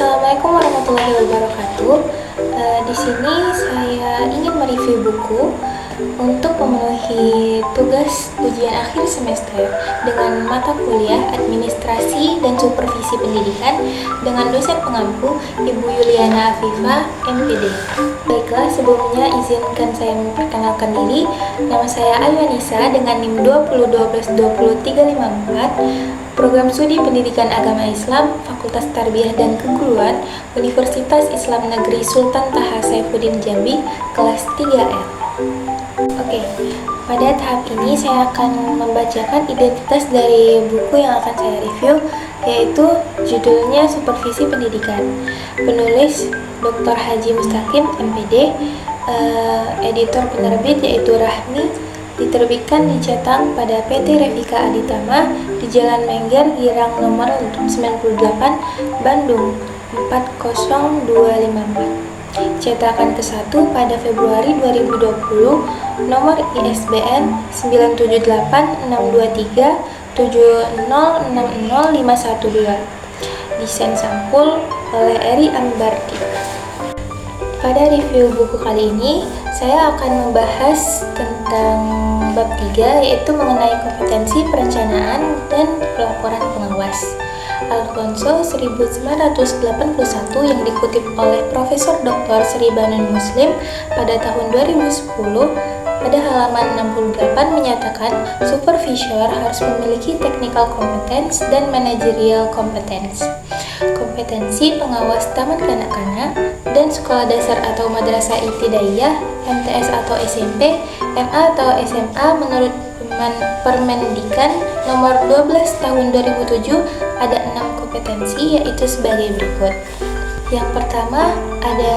Assalamualaikum warahmatullahi wabarakatuh. Di sini saya ingin mereview buku untuk memenuhi tugas ujian akhir semester dengan mata kuliah Administrasi dan Supervisi Pendidikan dengan dosen pengampu Ibu Yuliana Afifah, MPD. Baiklah, sebelumnya izinkan saya memperkenalkan diri. Nama saya Aywanisa dengan NIM 2012202354. Program Studi Pendidikan Agama Islam, Fakultas Tarbiyah dan Keguruan, Universitas Islam Negeri Sultan Taha Saifuddin Jambi, kelas 3L. Oke, pada tahap ini saya akan membacakan identitas dari buku yang akan saya review, yaitu judulnya Supervisi Pendidikan. Penulis Dr. Haji Mustaqim, MPD, editor penerbit yaitu Rahmi. Diterbitkan dicetak pada PT Revika Aditama di Jalan Mengger, Girang nomor 98, Bandung 40254. Cetakan ke-1 pada Februari 2020, nomor ISBN 9786237060512. Desain sampul oleh Eri Ambardi. Pada review buku kali ini, saya akan membahas tentang bab 3, yaitu mengenai kompetensi perencanaan dan pelaporan pengawas. Alfonso 1981 yang dikutip oleh Profesor Dr. Sri Banun Muslim pada tahun 2010 pada halaman 68 menyatakan supervisor harus memiliki technical competence dan managerial competence. Kompetensi pengawas taman kanak-kanak dan sekolah dasar atau madrasah ibtidaiyah, MTS atau SMP, MA atau SMA menurut Permendikan nomor 12 tahun 2007 ada 6 kompetensi, yaitu sebagai berikut. Yang pertama ada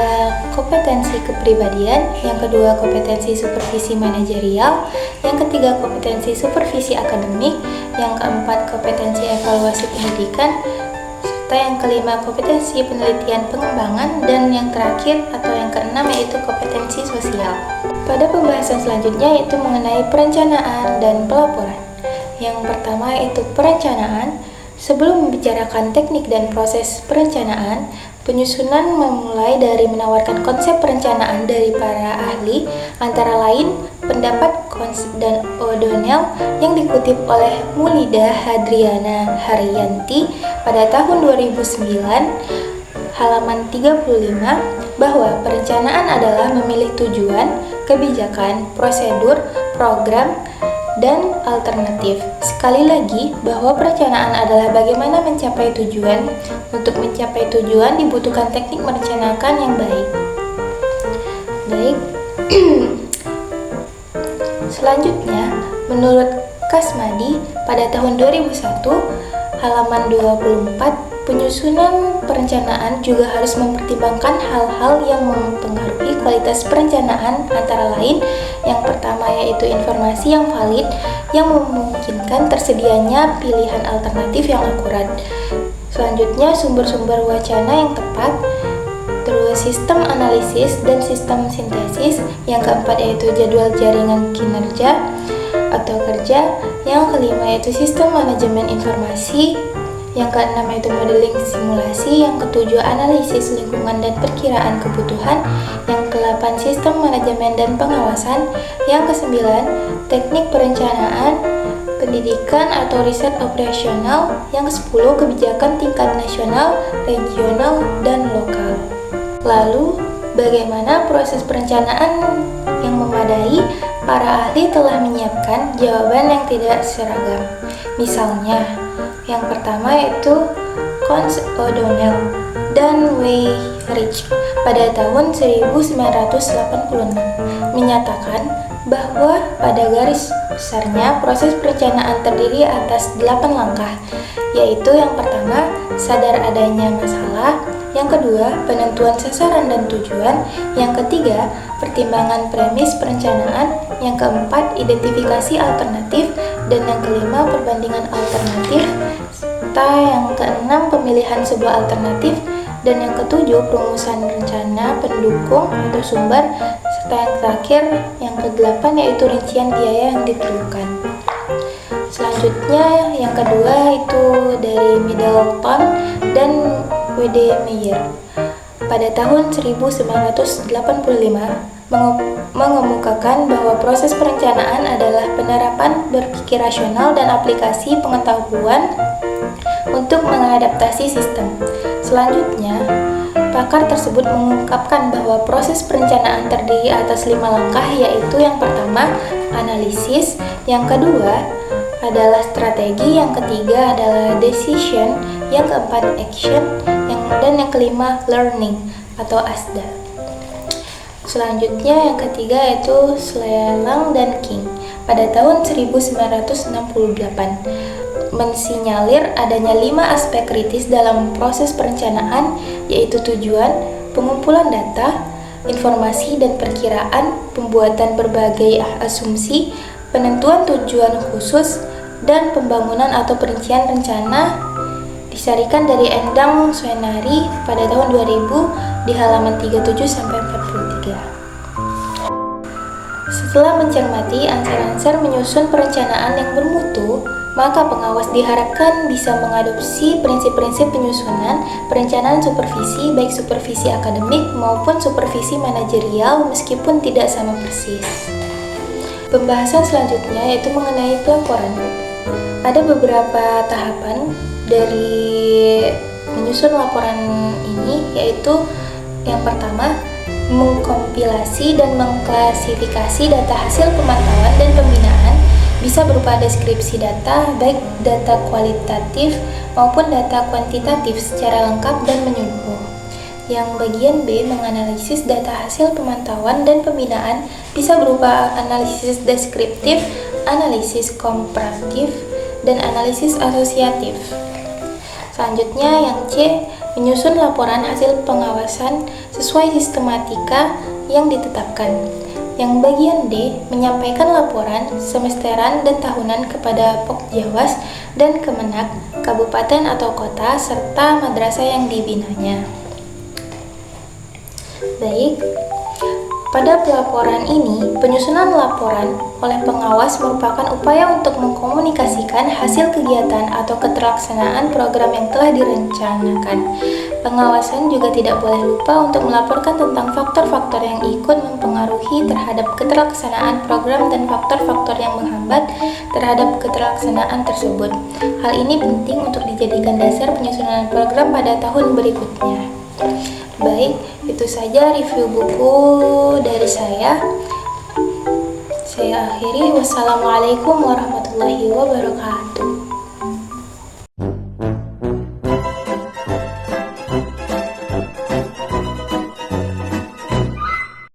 kompetensi kepribadian, yang kedua kompetensi supervisi manajerial, yang ketiga kompetensi supervisi akademik, yang keempat kompetensi evaluasi pendidikan, serta yang kelima kompetensi penelitian pengembangan, dan yang terakhir atau yang keenam yaitu kompetensi sosial. Pada pembahasan selanjutnya yaitu mengenai perencanaan dan pelaporan. Yang pertama yaitu perencanaan. Sebelum membicarakan teknik dan proses perencanaan, penyusunan memulai dari menawarkan konsep perencanaan dari para ahli, antara lain pendapat Kons dan O'Donnell yang dikutip oleh Mulida Hadriana Haryanti pada tahun 2009, halaman 35, bahwa perencanaan adalah memilih tujuan, kebijakan, prosedur, program, dan alternatif. Sekali lagi, bahwa perencanaan adalah bagaimana mencapai tujuan. Untuk mencapai tujuan dibutuhkan teknik merencanakan yang baik. Selanjutnya, menurut Kasmadi pada tahun 2001, halaman 24, penyusunan perencanaan juga harus mempertimbangkan hal-hal yang mempengaruhi kualitas perencanaan, antara lain yang pertama yaitu informasi yang valid yang memungkinkan tersedianya pilihan alternatif yang akurat. Selanjutnya sumber-sumber wacana yang tepat, terus sistem analisis dan sistem sintesis, yang keempat yaitu jadwal jaringan kinerja atau kerja, yang kelima yaitu sistem manajemen informasi, yang keenam yaitu modeling simulasi, yang ketujuh analisis lingkungan dan perkiraan kebutuhan, yang kedelapan sistem manajemen dan pengawasan, yang kesembilan teknik perencanaan pendidikan atau riset operasional, yang kesepuluh kebijakan tingkat nasional, regional, dan lokal. Lalu, bagaimana proses perencanaan yang memadai? Para ahli telah menyiapkan jawaban yang tidak seragam. Misalnya, yang pertama yaitu Kons O'Donnell dan Weyrich pada tahun 1986 menyatakan bahwa pada garis besarnya proses perencanaan terdiri atas 8 langkah, yaitu yang pertama, sadar adanya masalah, yang kedua, penentuan sasaran dan tujuan, yang ketiga, pertimbangan premis perencanaan, yang keempat, identifikasi alternatif, dan yang kelima, perbandingan alternatif, serta yang keenam, pemilihan sebuah alternatif, dan yang ketujuh, perumusan rencana pendukung atau sumber, serta yang terakhir, yang kedelapan yaitu rincian biaya yang diperlukan. Selanjutnya yang kedua itu dari Middleton dan W.D. Meyer pada tahun 1985 mengemukakan bahwa proses perencanaan adalah penerapan berpikir rasional dan aplikasi pengetahuan untuk mengadaptasi sistem. Selanjutnya, pakar tersebut mengungkapkan bahwa proses perencanaan terdiri atas 5 langkah, yaitu yang pertama, analisis, yang kedua adalah strategi, yang ketiga adalah decision, yang keempat action, dan yang kelima learning atau ASDA. Selanjutnya yang ketiga yaitu Schelling dan King pada tahun 1968 mensinyalir adanya 5 aspek kritis dalam proses perencanaan, yaitu tujuan, pengumpulan data, informasi dan perkiraan, pembuatan berbagai asumsi, penentuan tujuan khusus, dan pembangunan atau perincian rencana. Disarikan dari Endang Suenari pada tahun 2000 di halaman 37-43. Setelah mencermati ansar-ansar menyusun perencanaan yang bermutu, maka pengawas diharapkan bisa mengadopsi prinsip-prinsip penyusunan perencanaan supervisi, baik supervisi akademik maupun supervisi manajerial, meskipun tidak sama persis. Pembahasan selanjutnya yaitu mengenai pelaporan. Ada beberapa tahapan dari menyusun laporan ini, yaitu yang pertama, mengkompilasi dan mengklasifikasi data hasil pemantauan dan pembinaan, bisa berupa deskripsi data, baik data kualitatif maupun data kuantitatif secara lengkap dan menyeluruh. Yang bagian B, menganalisis data hasil pemantauan dan pembinaan, bisa berupa analisis deskriptif, analisis komparatif, dan analisis asosiatif. Selanjutnya yang C, menyusun laporan hasil pengawasan sesuai sistematika yang ditetapkan. Yang bagian D, menyampaikan laporan semesteran dan tahunan kepada Pokjawas dan Kemenak, kabupaten atau kota, serta madrasah yang dibinanya. Baik, pada pelaporan ini, penyusunan laporan oleh pengawas merupakan upaya untuk mengkomunikasikan hasil kegiatan atau keterlaksanaan program yang telah direncanakan. Pengawasan juga tidak boleh lupa untuk melaporkan tentang faktor-faktor yang ikut mempengaruhi terhadap keterlaksanaan program dan faktor-faktor yang menghambat terhadap keterlaksanaan tersebut. Hal ini penting untuk dijadikan dasar penyusunan program pada tahun berikutnya. Baik, itu saja review buku dari saya. Saya akhiri. Wassalamualaikum warahmatullahi wabarakatuh.